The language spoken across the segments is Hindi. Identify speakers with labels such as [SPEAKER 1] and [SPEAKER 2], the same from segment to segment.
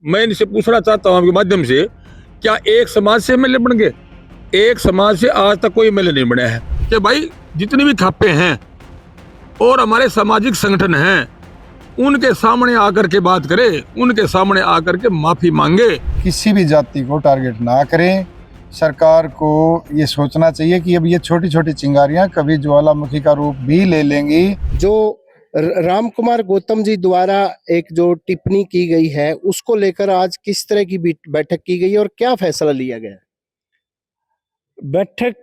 [SPEAKER 1] मैं इनसे पूछना चाहता हूँ आपके माध्यम से, क्या एक समाज से एमएलए बन गए? एक समाज से आज तक कोई एमएलए नहीं बना है। कि भाई जितनी भी खापे हैं और हमारे सामाजिक संगठन हैं, उनके सामने आकर के बात करें, उनके सामने आकर के माफी मांगे।
[SPEAKER 2] किसी भी जाति को टारगेट ना करें। सरकार को ये सोचना चाहिए कि अब ये छोटी छोटी चिंगारियां कभी ज्वालामुखी का रूप भी ले लेंगी।
[SPEAKER 3] जो राम कुमार गौतम जी द्वारा एक जो टिप्पणी की गई है, उसको लेकर आज किस तरह की बैठक की गई और क्या फैसला लिया गया?
[SPEAKER 4] बैठक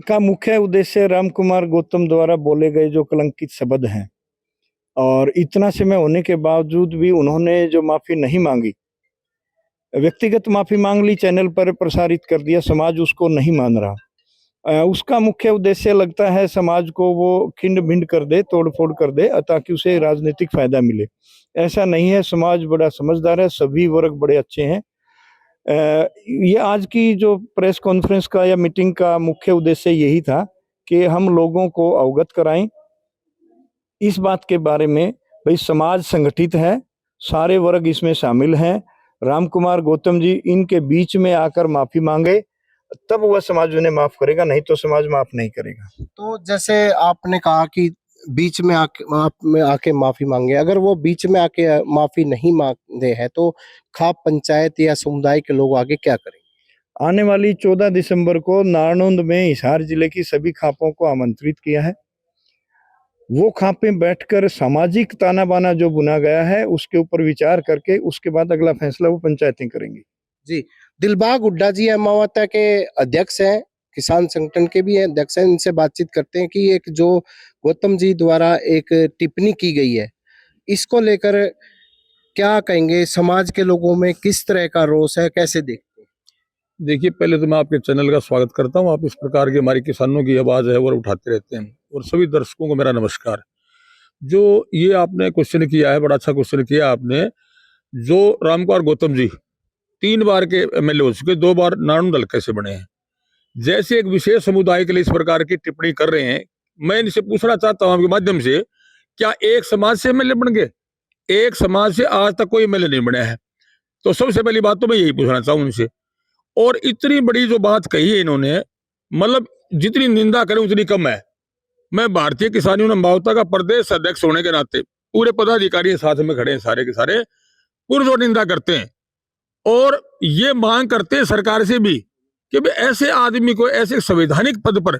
[SPEAKER 4] का मुख्य उद्देश्य राम कुमार गौतम द्वारा बोले गए जो कलंकित शब्द हैं, और इतना समय होने के बावजूद भी उन्होंने जो माफी नहीं मांगी, व्यक्तिगत माफी मांग ली, चैनल पर प्रसारित कर दिया, समाज उसको नहीं मान रहा। उसका मुख्य उद्देश्य लगता है समाज को वो खिंड भिंड कर दे, तोड़ फोड़ कर दे, ताकि उसे राजनीतिक फायदा मिले। ऐसा नहीं है, समाज बड़ा समझदार है, सभी वर्ग बड़े अच्छे हैं। ये आज की जो प्रेस कॉन्फ्रेंस का या मीटिंग का मुख्य उद्देश्य यही था कि हम लोगों को अवगत कराएं इस बात के बारे में, भाई समाज संगठित है, सारे वर्ग इसमें शामिल हैं। राम कुमार गौतम जी इनके बीच में आकर माफी मांगे, तब वह समाज उन्हें माफ करेगा, नहीं तो समाज माफ नहीं करेगा।
[SPEAKER 3] तो जैसे आपने कहा कि बीच में आके माफी मांगे, अगर वो बीच में आके माफी नहीं मांगते हैं तो खाप पंचायत या समुदाय के लोग आगे क्या करेंगे?
[SPEAKER 4] आने वाली 14 दिसंबर को नारनौंद में हिसार जिले की सभी खापों को आमंत्रित किया है। वो खापें बैठकर सामाजिक ताना बाना जो बुना गया है उसके ऊपर विचार करके उसके बाद अगला फैसला वो पंचायतें करेंगी।
[SPEAKER 3] जी, दिलबाग हुड्डा जी अमावता के अध्यक्ष हैं, किसान संगठन के भी हैं अध्यक्ष हैं। इनसे बातचीत करते हैं कि एक जो गौतम जी द्वारा एक टिप्पणी की गई है, इसको लेकर क्या कहेंगे? समाज के लोगों में किस तरह का रोष है, कैसे देखते हैं?
[SPEAKER 1] देखिए, पहले तो मैं आपके चैनल का स्वागत करता हूँ। आप इस प्रकार की हमारी किसानों की आवाज़ है वो उठाते रहते हैं। और सभी दर्शकों को मेरा नमस्कार। जो ये आपने क्वेश्चन किया है, बड़ा अच्छा क्वेश्चन किया आपने। जो राम कुमार गौतम जी 3 बार के एमएलए हो चुके, 2 बार नारायण दल कैसे बने हैं, जैसे एक विशेष समुदाय के लिए इस प्रकार की टिप्पणी कर रहे हैं। मैं इनसे पूछना चाहता हूँ आपके माध्यम से, क्या एक समाज से एमएलए बन गए? एक समाज से आज तक कोई एमएलए नहीं बना है। तो सबसे पहली बात तो मैं यही पूछना चाहूँ उनसे। और इतनी बड़ी जो बात कही है इन्होंने, मतलब जितनी निंदा करें उतनी कम है। मैं भारतीय किसान यूनियन अम्बावता का प्रदेश अध्यक्ष होने के नाते पूरे पदाधिकारी साथ में खड़े हैं, सारे के सारे पुरजोर निंदा करते हैं और ये मांग करते हैं सरकार से भी कि भाई ऐसे आदमी को ऐसे संवैधानिक पद पर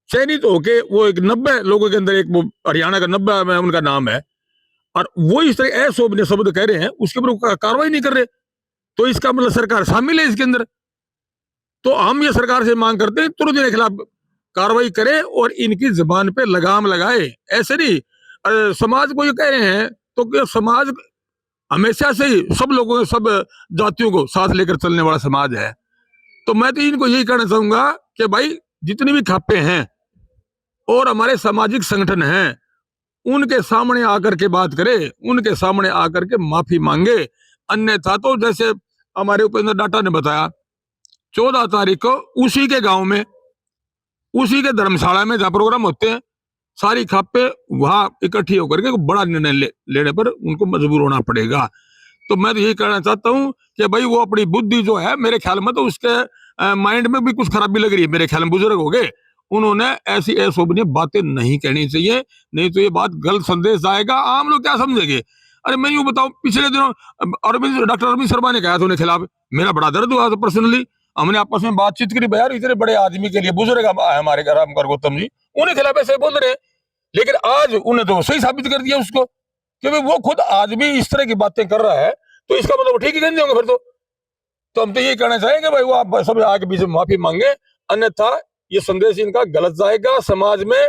[SPEAKER 1] चयनित होके, वो एक 90 लोगों के अंदर एक वो हरियाणा का 90 में उनका नाम है, और वो इस तरह अशोभनीय शब्द कह रहे हैं, उसके ऊपर कार्रवाई नहीं कर रहे, तो इसका मतलब सरकार शामिल है इसके अंदर। तो हम ये सरकार से मांग करते हैं तुरंत इनके खिलाफ कार्रवाई करे और इनकी जबान पे लगाम लगाए। ऐसे नहीं समाज को ये कह रहे हैं, तो समाज हमेशा से ही सब लोगों, सब जातियों को साथ लेकर चलने वाला समाज है। तो मैं तो इनको यही कहना चाहूंगा कि भाई जितनी भी खापे हैं और हमारे सामाजिक संगठन हैं, उनके सामने आकर के बात करे, उनके सामने आकर के माफी मांगे। अन्यथा तो जैसे हमारे उपेंद्र डाटा ने बताया, 14 तारीख को उसी के गांव में, उसी के धर्मशाला में जहाँ प्रोग्राम होते हैं, सारी खापे वहां इकट्ठी होकर के बड़ा निर्णय लेने पर उनको मजबूर होना पड़ेगा। तो मैं तो यही कहना चाहता हूँ कि भाई वो अपनी बुद्धि जो है, मेरे ख्याल में तो उसके माइंड में भी कुछ खराबी लग रही है। मेरे ख्याल में बुजुर्ग हो गए, उन्होंने ऐसी अशोभनीय बातें नहीं कहनी चाहिए, नहीं तो ये बात गलत संदेश आएगा। आम लोग क्या समझेंगे? अरे मैं यूं बताऊं, पिछले दिनों डॉक्टर अरविंद शर्मा ने कहा था उनके खिलाफ, मेरा बड़ा दर्द हुआ था पर्सनली। हमने आपस में बातचीत करी, यार इतने बड़े आदमी के लिए, बुजुर्ग हमारे राम कुमार गौतम जी, उन्हें खिलाफ ऐसे बोल रहे हैं। लेकिन आज उन्हें तो सही साबित कर दिया उसको कि भाई वो खुद आदमी इस तरह की बातें कर रहा है, तो इसका मतलब ठीक ही कहते होंगे फिर तो हम तो ये कहना चाहेंगे भाई वो आप सब आगे बीच में माफी मांगे, अन्यथा ये संदेश इनका गलत जाएगा, समाज में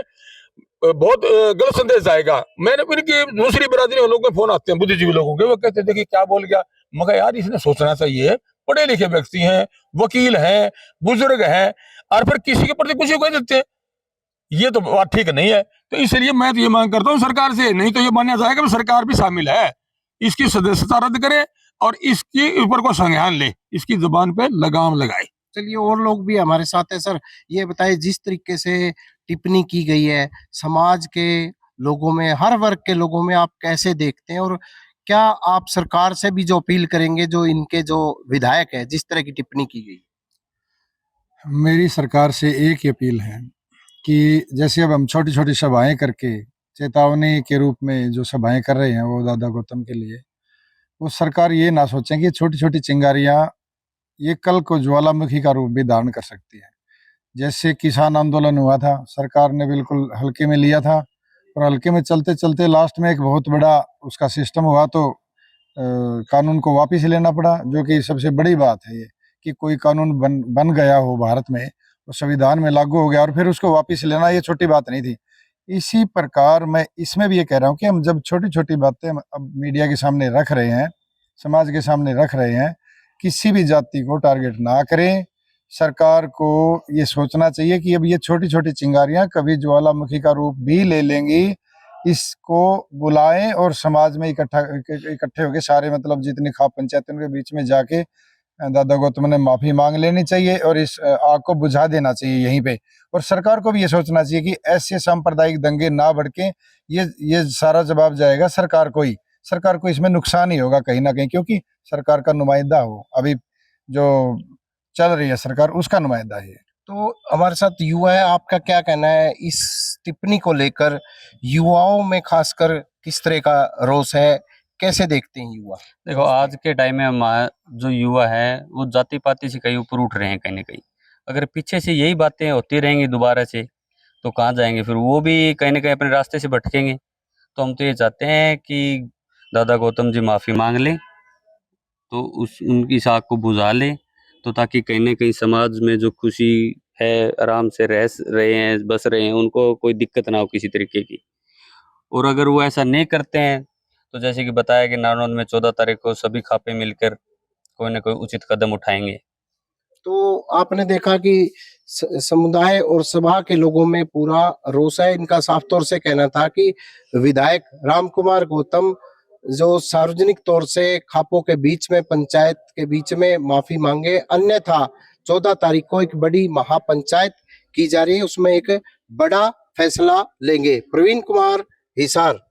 [SPEAKER 1] बहुत गलत संदेश जाएगा। मैंने इनकी दूसरी बिरादरी लोगों के फोन आते हैं, बुद्धिजीवी लोगों के, वो कहते देखिए क्या बोल गया। मगर यार इसने सोचना चाहिए, पढ़े लिखे व्यक्ति हैं, वकील हैं, बुजुर्ग हैं, और फिर किसी के प्रति कुछ कह देते हैं, ये तो बात ठीक नहीं है। तो इसलिए मैं तो ये मांग करता हूँ सरकार से, नहीं तो ये माना जाएगा सरकार भी शामिल है, इसकी सदस्यता रद्द करे और इसके ऊपर को संज्ञान ले, इसकी जुबान पे लगाम लगाए।
[SPEAKER 3] चलिए, और लोग भी हमारे साथ है। सर, ये बताइए, जिस तरीके से टिप्पणी की गई है, समाज के लोगों में, हर वर्ग के लोगों में आप कैसे देखते हैं और क्या आप सरकार से भी जो अपील करेंगे, जो इनके जो विधायक है जिस तरह की टिप्पणी की गई?
[SPEAKER 2] मेरी सरकार से एक ही अपील है कि जैसे अब हम छोटी छोटी सभाएं करके चेतावनी के रूप में जो सभाएं कर रहे हैं वो दादा गौतम के लिए, वो सरकार ये ना सोचें कि छोटी छोटी चिंगारियां ये कल को ज्वालामुखी का रूप भी धारण कर सकती है। जैसे किसान आंदोलन हुआ था, सरकार ने बिल्कुल हल्के में लिया था और हल्के में चलते चलते लास्ट में एक बहुत बड़ा उसका सिस्टम हुआ तो कानून को वापस लेना पड़ा, जो कि सबसे बड़ी बात है ये कि कोई कानून बन गया हो भारत में, वो संविधान में लागू हो गया और फिर उसको वापस लेना ये छोटी बात नहीं थी। इसी प्रकार मैं इसमें भी ये कह रहा हूँ कि हम जब छोटी छोटी बातें हम अब मीडिया के सामने रख रहे हैं, समाज के सामने रख रहे हैं, किसी भी जाति को टारगेट ना करें। सरकार को ये सोचना चाहिए कि अब ये छोटी छोटी चिंगारियां कभी ज्वालामुखी का रूप भी ले लेंगी। इसको बुलाएं और समाज में इकट्ठे होके सारे मतलब जितनी खाप पंचायतों के बीच में जाके दादा गौतम ने माफी मांग लेनी चाहिए और इस आग को बुझा देना चाहिए यहीं पे। और सरकार को भी ये सोचना चाहिए कि ऐसे सांप्रदायिक दंगे ना भड़के, ये सारा जवाब जाएगा सरकार को ही। सरकार को इसमें नुकसान ही होगा कहीं ना कहीं, क्योंकि सरकार का नुमाइंदा हो, अभी जो चल रही है सरकार उसका नुमाइंदा है।
[SPEAKER 3] तो हमारे साथ युवा है, आपका क्या कहना है इस टिप्पणी को लेकर? युवाओं में खासकर किस तरह का रोष है, कैसे देखते हैं युवा?
[SPEAKER 5] देखो, आज के टाइम में जो युवा है वो जाति पाति से कहीं ऊपर उठ रहे हैं कहीं ना कहीं। अगर पीछे से यही बातें होती रहेंगी दोबारा से तो कहाँ जाएंगे, फिर वो भी कहीं ना कहीं अपने रास्ते से भटकेंगे। तो हम तो ये चाहते हैं कि दादा गौतम जी माफ़ी मांग लें, तो उनकी इस आग को बुझा लें, तो ताकि कहीं ना कहीं समाज में जो खुशी है, आराम से रह रहे हैं, बस रहे हैं, उनको कोई दिक्कत ना हो किसी तरीके की। और अगर वो ऐसा नहीं करते हैं तो जैसे कि बताया कि नारनौल में 14 तारीख को सभी खापे मिलकर कोई ना कोई उचित कदम उठाएंगे।
[SPEAKER 3] तो आपने देखा कि समुदाय और सभा के लोगों में पूरा रोष है। इनका साफ तौर से कहना था कि विधायक रामकुमार गौतम जो सार्वजनिक तौर से खापों के बीच में, पंचायत के बीच में माफी मांगे, अन्यथा 14 तारीख को एक बड़ी महापंचायत की जा रही है, उसमें एक बड़ा फैसला लेंगे। प्रवीण कुमार, हिसार।